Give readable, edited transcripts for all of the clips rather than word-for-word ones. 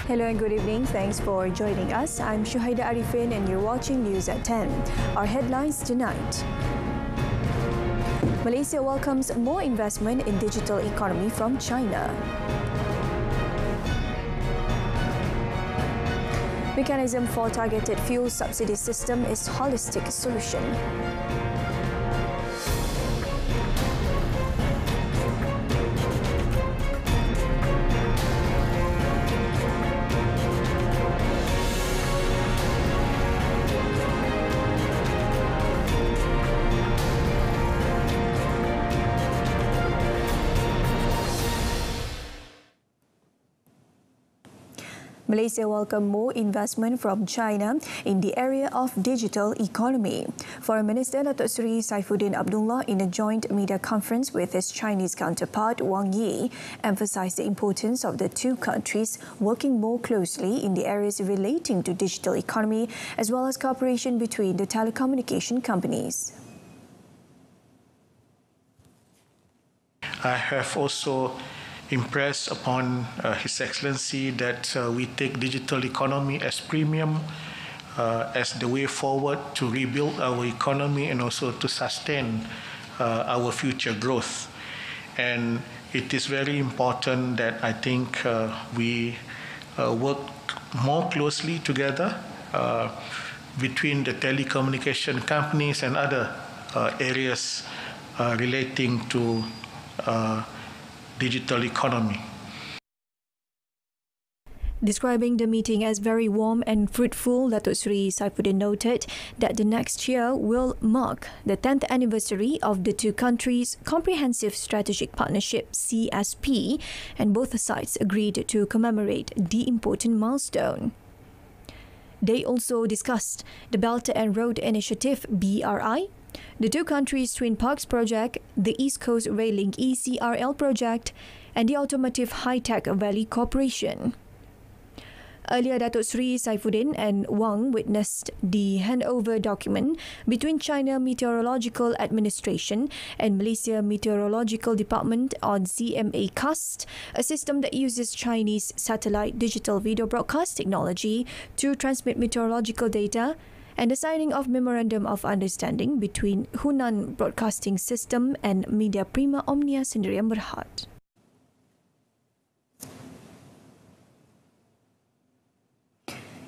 Hello and good evening. Thanks for joining us. I'm Shuhaida Arifin and you're watching News at 10. Our headlines tonight. Malaysia welcomes more investment in digital economy from China. Mechanism for targeted fuel subsidy system is holistic solution. Malaysia welcomed more investment from China in the area of digital economy. Foreign Minister Datuk Seri Saifuddin Abdullah, in a joint media conference with his Chinese counterpart Wang Yi, emphasized the importance of the two countries working more closely in the areas relating to digital economy as well as cooperation between the telecommunication companies. I have also impressed upon His Excellency that we take digital economy as premium, as the way forward to rebuild our economy and also to sustain our future growth. And it is very important that I think we work more closely together between the telecommunication companies and other areas relating to digital economy. Describing the meeting as very warm and fruitful, Datuk Seri Saifuddin noted that the next year will mark the 10th anniversary of the two countries' Comprehensive Strategic Partnership (CSP), and both sides agreed to commemorate the important milestone. They also discussed the Belt and Road Initiative (BRI), the two countries' Twin Parks project, the East Coast Rail Link ECRL project, and the Automotive High-Tech Valley Corporation. Earlier, Datuk Seri Saifuddin and Wang witnessed the handover document between China Meteorological Administration and Malaysia Meteorological Department on CMA-CAST, a system that uses Chinese satellite digital video broadcast technology to transmit meteorological data, and the signing of Memorandum of Understanding between Hunan Broadcasting System and Media Prima Omnia Sendirian Berhad.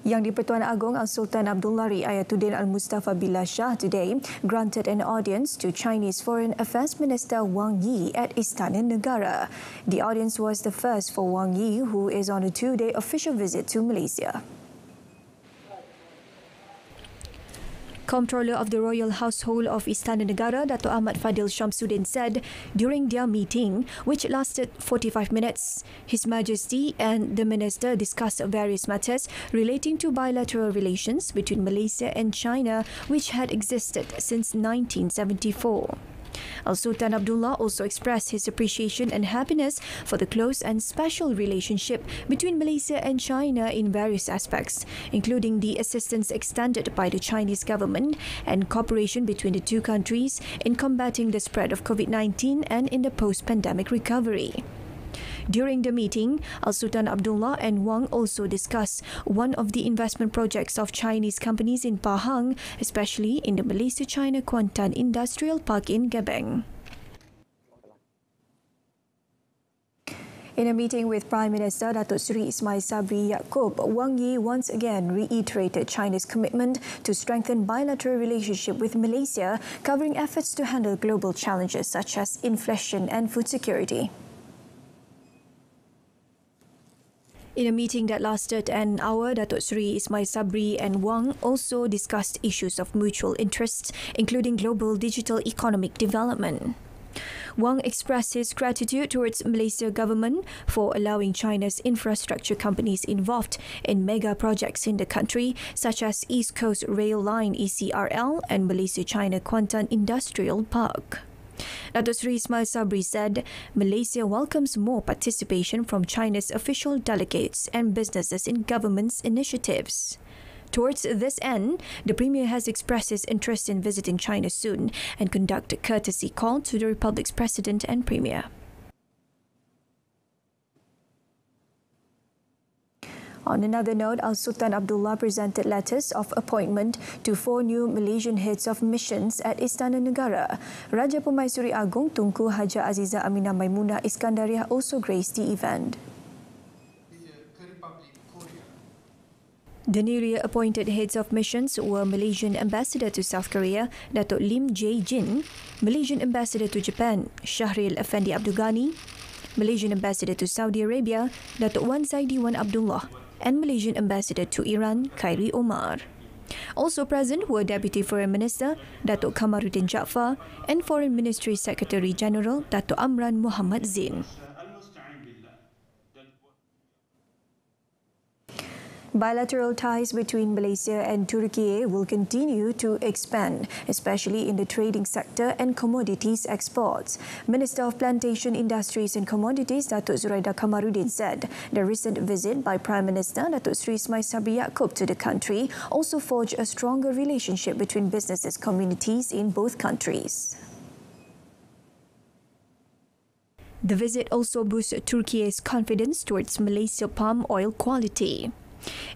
Yang di-Pertuan Agong Sultan Abdullah Riayatuddin Al-Mustafa Billah Shah today granted an audience to Chinese Foreign Affairs Minister Wang Yi at Istana Negara. The audience was the first for Wang Yi, who is on a two-day official visit to Malaysia. Comptroller of the Royal Household of Istana Negara, Dato' Ahmad Fadil Shamsuddin, said during their meeting, which lasted 45 minutes, His Majesty and the Minister discussed various matters relating to bilateral relations between Malaysia and China, which had existed since 1974. Sultan Abdullah also expressed his appreciation and happiness for the close and special relationship between Malaysia and China in various aspects, including the assistance extended by the Chinese government and cooperation between the two countries in combating the spread of COVID-19 and in the post-pandemic recovery. During the meeting, Sultan Abdullah and Wang also discussed one of the investment projects of Chinese companies in Pahang, especially in the Malaysia-China Kuantan Industrial Park in Gebeng. In a meeting with Prime Minister Datuk Seri Ismail Sabri Yaakob, Wang Yi once again reiterated China's commitment to strengthen bilateral relationship with Malaysia, covering efforts to handle global challenges such as inflation and food security. In a meeting that lasted an hour, Datuk Seri Ismail Sabri and Wang also discussed issues of mutual interest, including global digital economic development. Wang expressed his gratitude towards Malaysia government for allowing China's infrastructure companies involved in mega projects in the country, such as East Coast Rail Line ECRL and Malaysia-China Kuantan Industrial Park. Datuk Seri Ismail Sabri said Malaysia welcomes more participation from China's official delegates and businesses in government's initiatives. Towards this end, the Premier has expressed his interest in visiting China soon and conduct a courtesy call to the Republic's President and Premier. On another note, Sultan Abdullah presented letters of appointment to 4 new Malaysian heads of missions at Istana Negara. Raja Pemaisuri Agong Tunku Haja Aziza Aminah Maimunah Iskandariah also graced the event. The newly appointed heads of missions were Malaysian Ambassador to South Korea, Datuk Lim J. Jin, Malaysian Ambassador to Japan, Shahril Effendi Abdul Ghani, Malaysian Ambassador to Saudi Arabia, Datuk Wan Zaidi Wan Abdullah, and Malaysian Ambassador to Iran, Khairi Omar. Also present were Deputy Foreign Minister, Datuk Kamaruddin Jaafar, and Foreign Ministry Secretary General, Datuk Amran Muhammad Zain. Bilateral ties between Malaysia and Turkey will continue to expand, especially in the trading sector and commodities exports. Minister of Plantation Industries and Commodities, Datuk Zuraida Kamaruddin, said the recent visit by Prime Minister Datuk Sri Ismail Sabri Yaakob to the country also forged a stronger relationship between businesses communities in both countries. The visit also boosted Turkey's confidence towards Malaysia palm oil quality.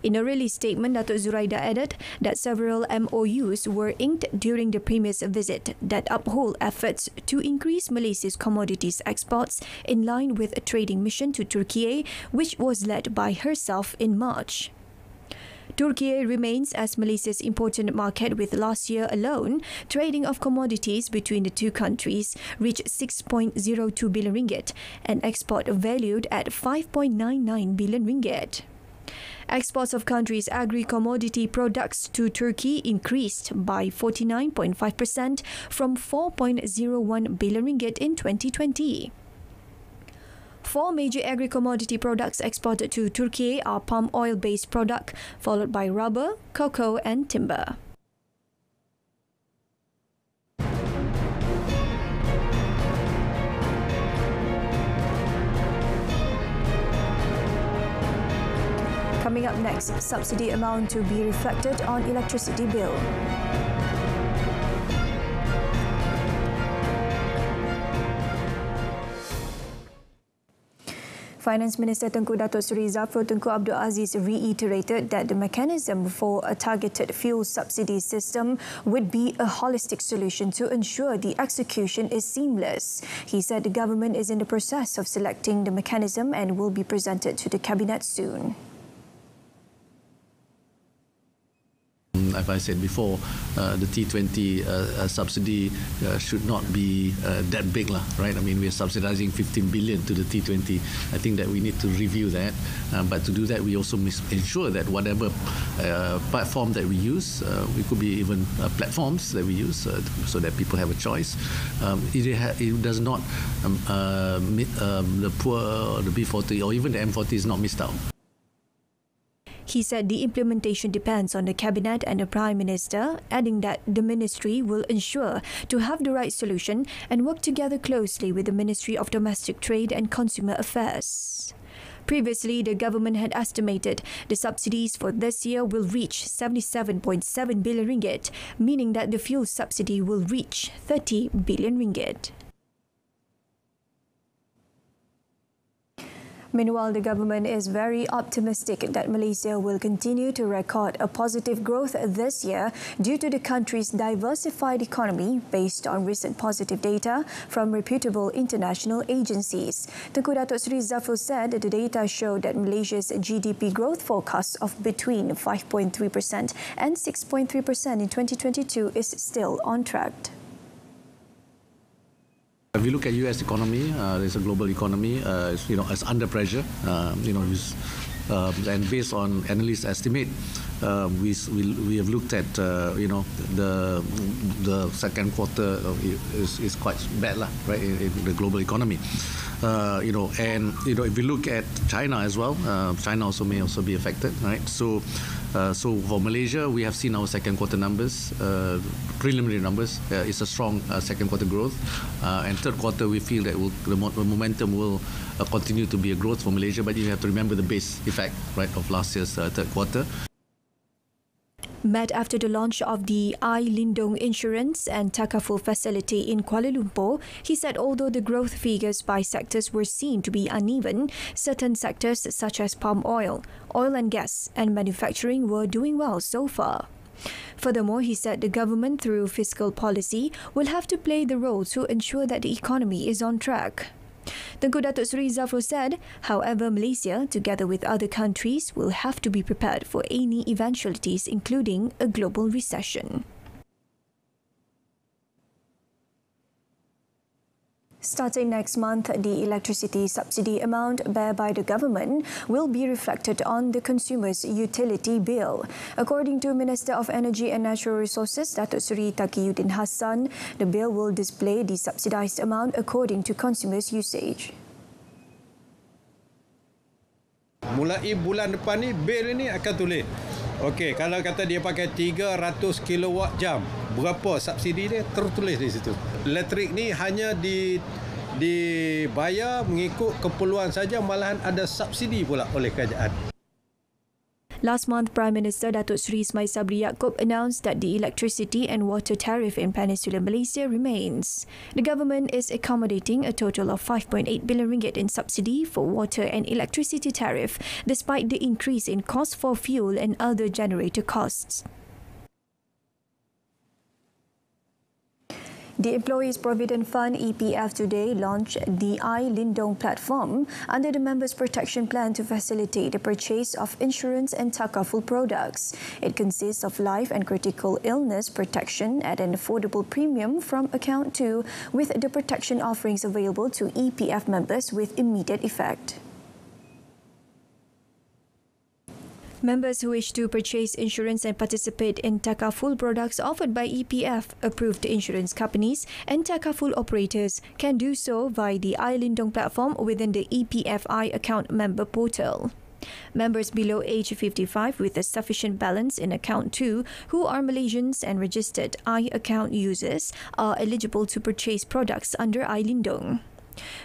In a release statement, Datuk Zuraida added that several MOUs were inked during the Premier's visit that uphold efforts to increase Malaysia's commodities exports in line with a trading mission to Turkey, which was led by herself in March. Turkey remains as Malaysia's important market, with last year alone, trading of commodities between the two countries reached 6.02 billion ringgit and export valued at 5.99 billion ringgit. Exports of country's agri-commodity products to Turkey increased by 49.5% from 4.01 billion ringgit in 2020. 4 major agri-commodity products exported to Turkey are palm oil-based product, followed by rubber, cocoa and timber. Coming up next, subsidy amount to be reflected on electricity bill. Finance Minister Tengku Datuk Seri Zafrul Tunku Abdul Aziz reiterated that the mechanism for a targeted fuel subsidy system would be a holistic solution to ensure the execution is seamless. He said the government is in the process of selecting the mechanism and will be presented to the Cabinet soon. As I said before, the T20 subsidy should not be that big, right? I mean, we are subsidizing 15 billion to the T20. I think that we need to review that. But to do that, we also must ensure that whatever platform that we use, it could be even platforms that we use so that people have a choice. It does not, the poor, the B40 or even the M40 is not missed out. He said the implementation depends on the Cabinet and the Prime Minister, adding that the Ministry will ensure to have the right solution and work together closely with the Ministry of Domestic Trade and Consumer Affairs. Previously, the government had estimated the subsidies for this year will reach 77.7 billion ringgit, meaning that the fuel subsidy will reach 30 billion ringgit. Meanwhile, the government is very optimistic that Malaysia will continue to record a positive growth this year due to the country's diversified economy based on recent positive data from reputable international agencies. Tengku Datuk Seri Zafrul said that the data showed that Malaysia's GDP growth forecast of between 5.3% and 6.3% in 2022 is still on track. If you look at U.S. economy, there's a global economy, it's under pressure, and based on analyst estimate, we have looked at, the second quarter is quite bad, right, in the global economy. If we look at China as well, China may also be affected, right? So for Malaysia, we have seen our second quarter numbers, preliminary numbers. It's a strong second quarter growth, and third quarter we feel that the momentum will continue to be a growth for Malaysia. But you have to remember the base effect, right, of last year's third quarter. met after the launch of the Lindung Insurance and Takaful facility in Kuala Lumpur. He said although the growth figures by sectors were seen to be uneven, certain sectors such as palm oil, oil and gas, and manufacturing were doing well so far. Furthermore, he said the government, through fiscal policy, will have to play the role to ensure that the economy is on track. Tengku Datuk Seri Zafrul said, however, Malaysia, together with other countries, will have to be prepared for any eventualities, including a global recession. Starting next month, the electricity subsidy amount bear by the government will be reflected on the consumer's utility bill. According to Minister of Energy and Natural Resources, Datuk Seri Taqiyuddin Hassan, the bill will display the subsidised amount according to consumers' usage. Mulai bulan depan ni, bil ini akan tulis. Okey, kalau kata dia pakai 300 kilowatt jam, berapa subsidi dia tertulis di situ. Elektrik ni hanya dibayar mengikut keperluan saja, malahan ada subsidi pula oleh kerajaan. Last month, Prime Minister Datuk Seri Ismail Sabri Yaakob announced that the electricity and water tariff in Peninsular Malaysia remains. The government is accommodating a total of 5.8 billion ringgit in subsidy for water and electricity tariff, despite the increase in cost for fuel and other generator costs. The Employees Provident Fund EPF today launched the Lindung platform under the Members Protection Plan to facilitate the purchase of insurance and takaful products. It consists of life and critical illness protection at an affordable premium from Account 2, with the protection offerings available to EPF members with immediate effect. Members who wish to purchase insurance and participate in takaful products offered by EPF, approved insurance companies and takaful operators can do so via the Lindung platform within the EPFI account member portal. Members below age 55 with a sufficient balance in Account 2 who are Malaysians and registered account users are eligible to purchase products under Lindung.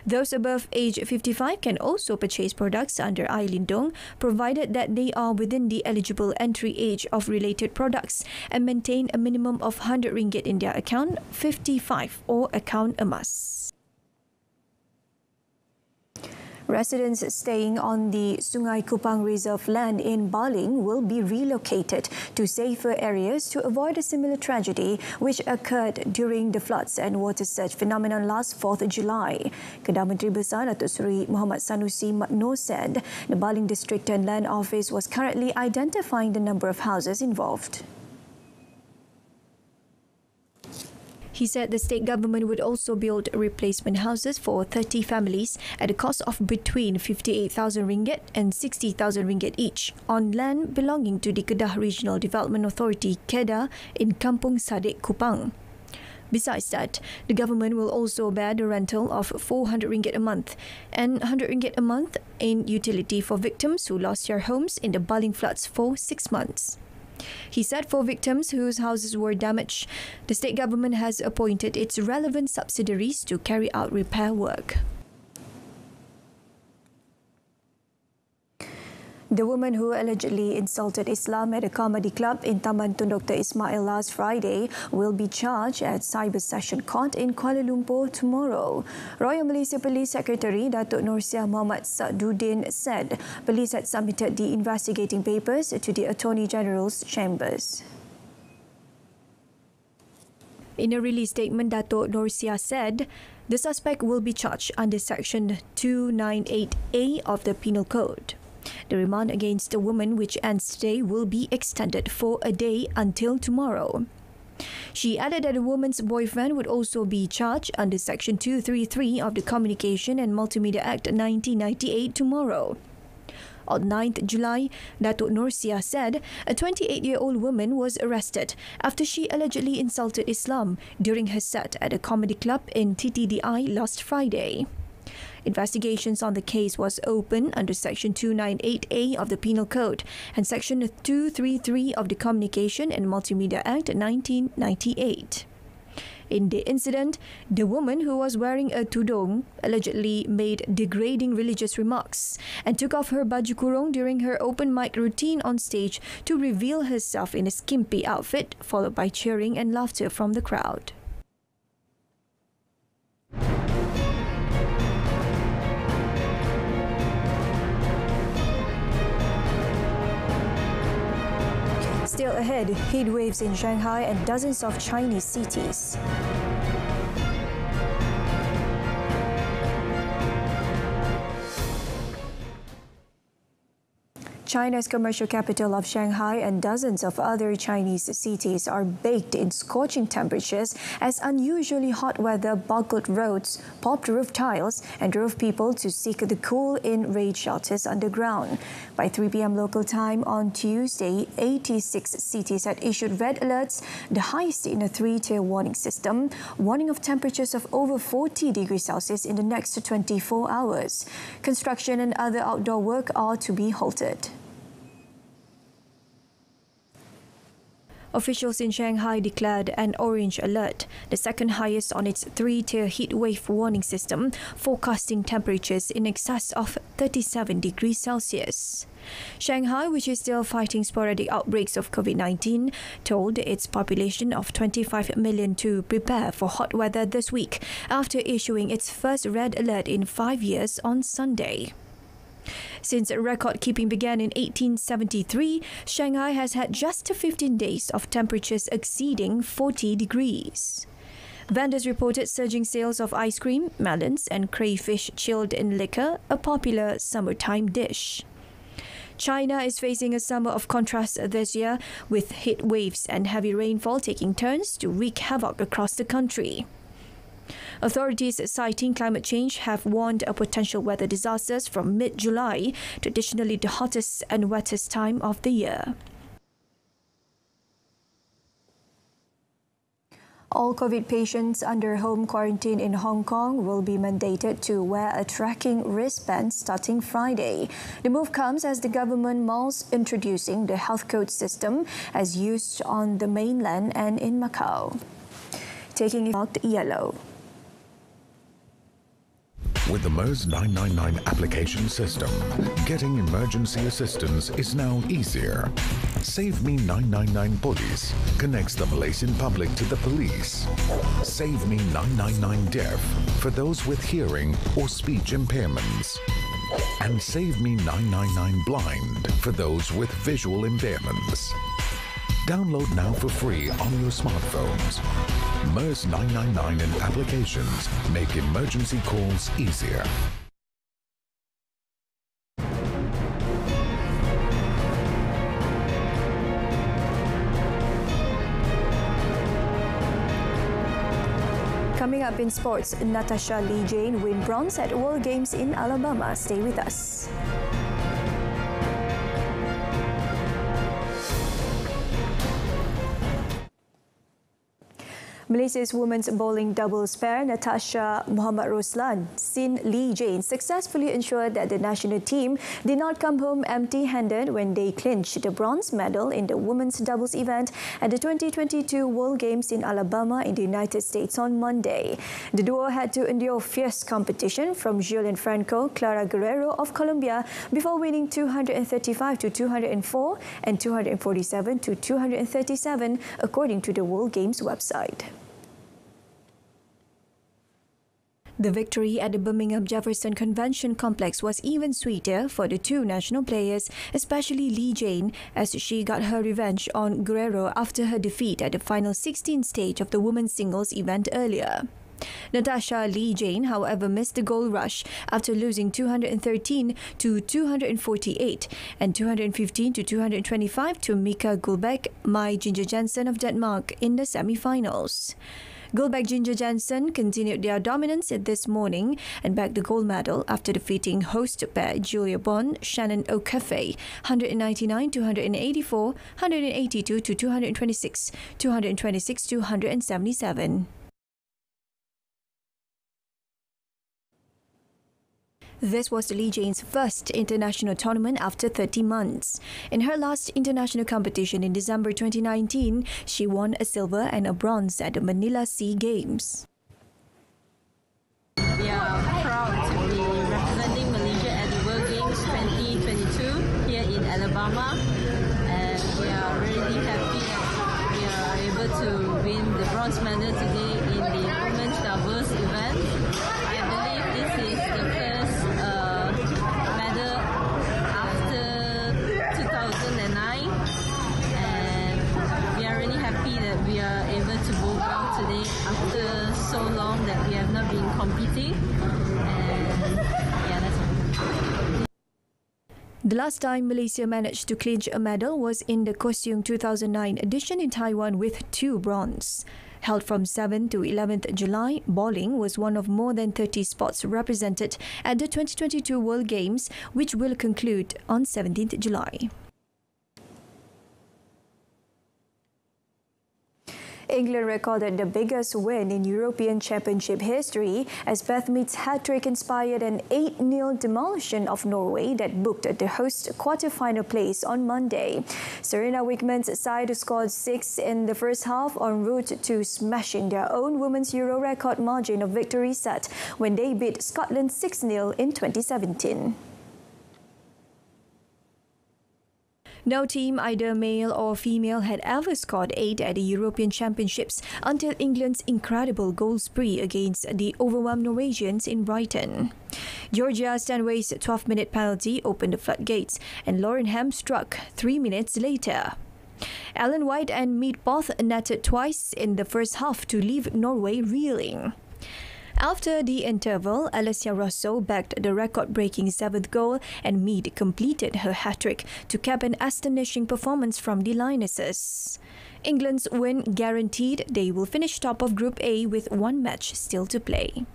Those above age 55 can also purchase products under Lindung, provided that they are within the eligible entry age of related products and maintain a minimum of 100 ringgit in their account 55 or account emas. Residents staying on the Sungai Kupang Reserve land in Baling will be relocated to safer areas to avoid a similar tragedy which occurred during the floods and water surge phenomenon last 4th July. Kedah Menteri Besar Datuk Seri Muhammad Sanusi Makno said the Baling District and Land Office was currently identifying the number of houses involved. He said the state government would also build replacement houses for 30 families at a cost of between 58,000 ringgit and 60,000 ringgit each on land belonging to the Kedah Regional Development Authority Kedah in Kampung Sadik Kupang. Besides that, the government will also bear the rental of 400 ringgit a month and 100 ringgit a month in utility for victims who lost their homes in the Baling floods for 6 months. He said for victims whose houses were damaged, the state government has appointed its relevant subsidiaries to carry out repair work. The woman who allegedly insulted Islam at a comedy club in Taman Tun Dr. Ismail last Friday will be charged at Cyber Session Court in Kuala Lumpur tomorrow. Royal Malaysia Police Secretary Datuk Nursia Muhammad Sa'duddin said police had submitted the investigating papers to the Attorney General's chambers. In a release statement, Datuk Nursia said the suspect will be charged under Section 298A of the Penal Code. The remand against the woman, which ends today, will be extended for a day until tomorrow. She added that the woman's boyfriend would also be charged under Section 233 of the Communication and Multimedia Act 1998 tomorrow. On 9th July, Datuk Nursia said a 28-year-old woman was arrested after she allegedly insulted Islam during her set at a comedy club in TTDI last Friday. Investigations on the case was open under Section 298A of the Penal Code and Section 233 of the Communication and Multimedia Act 1998. In the incident, the woman who was wearing a tudung allegedly made degrading religious remarks and took off her baju kurung during her open mic routine on stage to reveal herself in a skimpy outfit, followed by cheering and laughter from the crowd. Still ahead, heat waves in Shanghai and dozens of Chinese cities. China's commercial capital of Shanghai and dozens of other Chinese cities are baked in scorching temperatures as unusually hot weather boggled roads, popped roof tiles, and drove people to seek the cool in raid shelters underground. By 3 p.m. local time on Tuesday, 86 cities had issued red alerts, the highest in a 3-tier warning system, warning of temperatures of over 40 degrees Celsius in the next 24 hours. Construction and other outdoor work are to be halted. Officials in Shanghai declared an orange alert, the second highest on its 3-tier heatwave warning system, forecasting temperatures in excess of 37 degrees Celsius. Shanghai, which is still fighting sporadic outbreaks of COVID-19, told its population of 25 million to prepare for hot weather this week after issuing its first red alert in 5 years on Sunday. Since record-keeping began in 1873, Shanghai has had just 15 days of temperatures exceeding 40 degrees. Vendors reported surging sales of ice cream, melons, and crayfish chilled in liquor, a popular summertime dish. China is facing a summer of contrasts this year, with heat waves and heavy rainfall taking turns to wreak havoc across the country. Authorities citing climate change have warned of potential weather disasters from mid-July, traditionally the hottest and wettest time of the year. All COVID patients under home quarantine in Hong Kong will be mandated to wear a tracking wristband starting Friday. The move comes as the government mulls introducing the health code system as used on the mainland and in Macau. Taking effect yellow. With the MERS 999 application system, getting emergency assistance is now easier. Save Me 999 Police connects the Malaysian public to the police. Save Me 999 Deaf for those with hearing or speech impairments. And Save Me 999 Blind for those with visual impairments. Download now for free on your smartphones. MERS 999 and applications make emergency calls easier. Coming up in sports, Natasha Lee Jane win bronze at World Games in Alabama. Stay with us. Malaysia's women's bowling doubles pair, Natasha Muhammad Roslan, Sin Lee Jane, successfully ensured that the national team did not come home empty-handed when they clinched the bronze medal in the women's doubles event at the 2022 World Games in Alabama in the United States on Monday. The duo had to endure fierce competition from Julian Franco, Clara Guerrero of Colombia before winning 235 to 204 and 247 to 237, according to the World Games website. The victory at the Birmingham Jefferson Convention Complex was even sweeter for the two national players, especially Lee Jane, as she got her revenge on Guerrero after her defeat at the final 16 stage of the women's singles event earlier. Natasha Lee Jane, however, missed the goal rush after losing 213 to 248 and 215 to 225 to Mika Gullbæk, Mai Ginger Jensen of Denmark in the semi-finals. Gullbæk Ginger Jensen continued their dominance this morning and bagged the gold medal after defeating host pair Julia Bond, Shannon O'Keefe, 199 to 184, 182 to 226, 226 to 177. This was Lee Jane's first international tournament after 30 months. In her last international competition in December 2019, she won a silver and a bronze at the Manila Sea Games. We are proud to be representing Malaysia at the World Games 2022 here in Alabama, and we are really happy that we are able to win the bronze medal today in the women's doubles event. I believe this is the first medal after 2009, and we are really happy that we are able to bowl well today after so long that we have not been competing. And yeah, that's all. The last time Malaysia managed to clinch a medal was in the Costume 2009 edition in Taiwan with 2 bronze. Held from 7th to 11th July, bowling was one of more than 30 sports represented at the 2022 World Games, which will conclude on 17th July. England recorded the biggest win in European Championship history as Beth Mead's hat-trick inspired an 8-0 demolition of Norway that booked the host quarter-final place on Monday. Serena Wickman's side scored 6 in the first half en route to smashing their own women's Euro record margin of victory set when they beat Scotland 6-0 in 2017. No team, either male or female, had ever scored 8 at the European Championships until England's incredible goal spree against the overwhelmed Norwegians in Brighton. Georgia Stanway's 12-minute penalty opened the floodgates, and Lauren Ham struck 3 minutes later. Ellen White and Mead both netted twice in the first half to leave Norway reeling. After the interval, Alessia Rosso bagged the record-breaking 7th goal, and Mead completed her hat-trick to cap an astonishing performance from the Lionesses. England's win guaranteed they will finish top of Group A with 1 match still to play.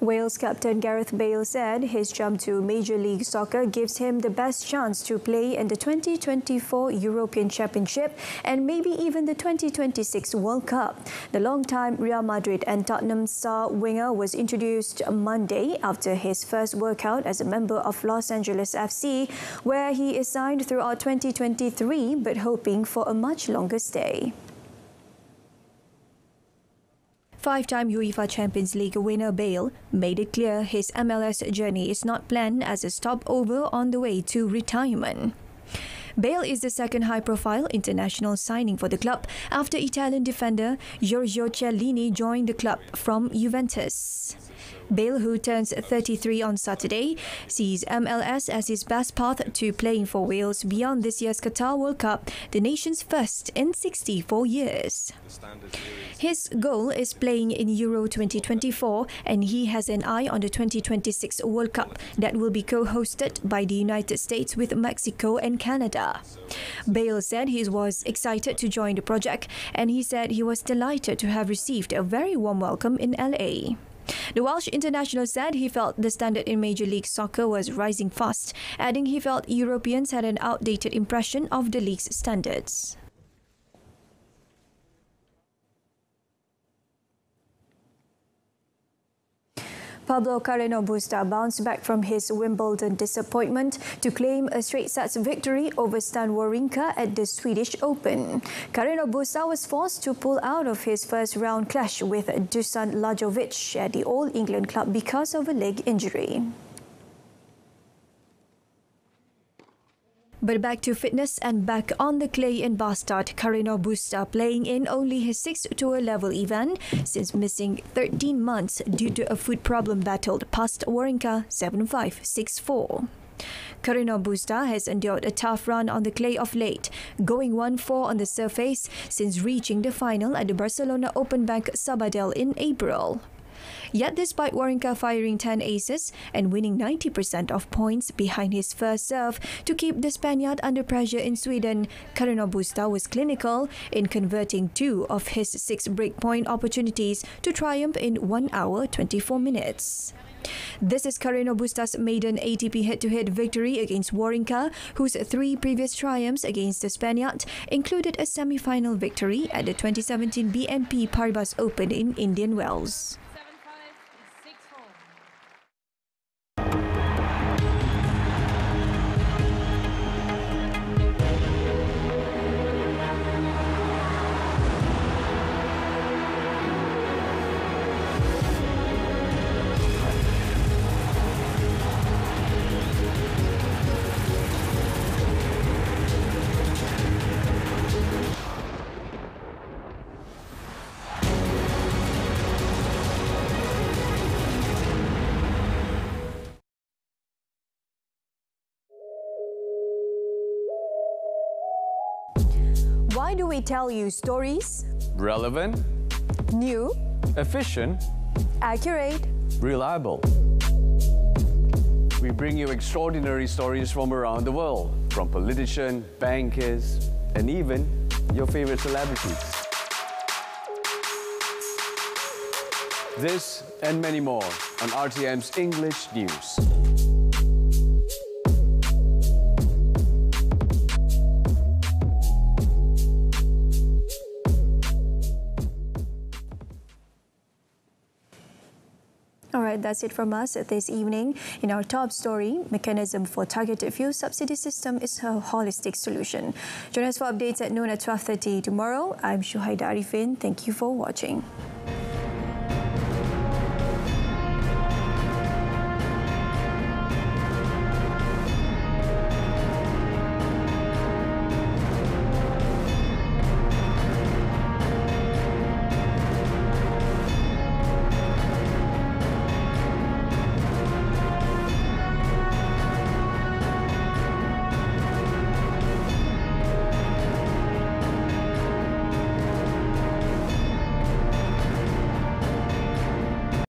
Wales captain Gareth Bale said his jump to Major League Soccer gives him the best chance to play in the 2024 European Championship and maybe even the 2026 World Cup. The long-time Real Madrid and Tottenham star winger was introduced Monday after his first workout as a member of Los Angeles FC, where he is signed throughout 2023 but hoping for a much longer stay. 5-time UEFA Champions League winner Bale made it clear his MLS journey is not planned as a stopover on the way to retirement. Bale is the second high-profile international signing for the club after Italian defender Giorgio Chiellini joined the club from Juventus. Bale, who turns 33 on Saturday, sees MLS as his best path to playing for Wales beyond this year's Qatar World Cup, the nation's first in 64 years. His goal is playing in Euro 2024, and he has an eye on the 2026 World Cup that will be co-hosted by the United States with Mexico and Canada. Bale said he was excited to join the project, and he said he was delighted to have received a very warm welcome in LA. The Welsh international said he felt the standard in Major League Soccer was rising fast, adding he felt Europeans had an outdated impression of the league's standards. Pablo Carreno Busta bounced back from his Wimbledon disappointment to claim a straight sets victory over Stan Wawrinka at the Swedish Open. Carreno Busta was forced to pull out of his first round clash with Dusan Lajovic at the All England club because of a leg injury. But back to fitness and back on the clay in Bastard, Carreno Busta playing in only his 6th tour level event since missing 13 months due to a foot problem battled past Wawrinka 7-5, 6-4. Carreno Busta has endured a tough run on the clay of late, going 1-4 on the surface since reaching the final at the Barcelona Open Bank Sabadell in April. Yet despite Wawrinka firing 10 aces and winning 90% of points behind his first serve to keep the Spaniard under pressure in Sweden, Carreno Busta was clinical in converting 2 of his 6 breakpoint opportunities to triumph in 1 hour 24 minutes. This is Carreno Busta's maiden ATP head-to-head victory against Wawrinka, whose 3 previous triumphs against the Spaniard included a semi-final victory at the 2017 BNP Paribas Open in Indian Wells. we tell you stories, Relevant, new, efficient, accurate, reliable. We bring you extraordinary stories from around the world, from politicians, bankers, and even your favorite celebrities. This and many more on RTM's English News. All right, that's it from us this evening. In our top story, mechanism for targeted fuel subsidy system is a holistic solution. Join us for updates at noon at 12:30 tomorrow. I'm Julai. Thank you for watching.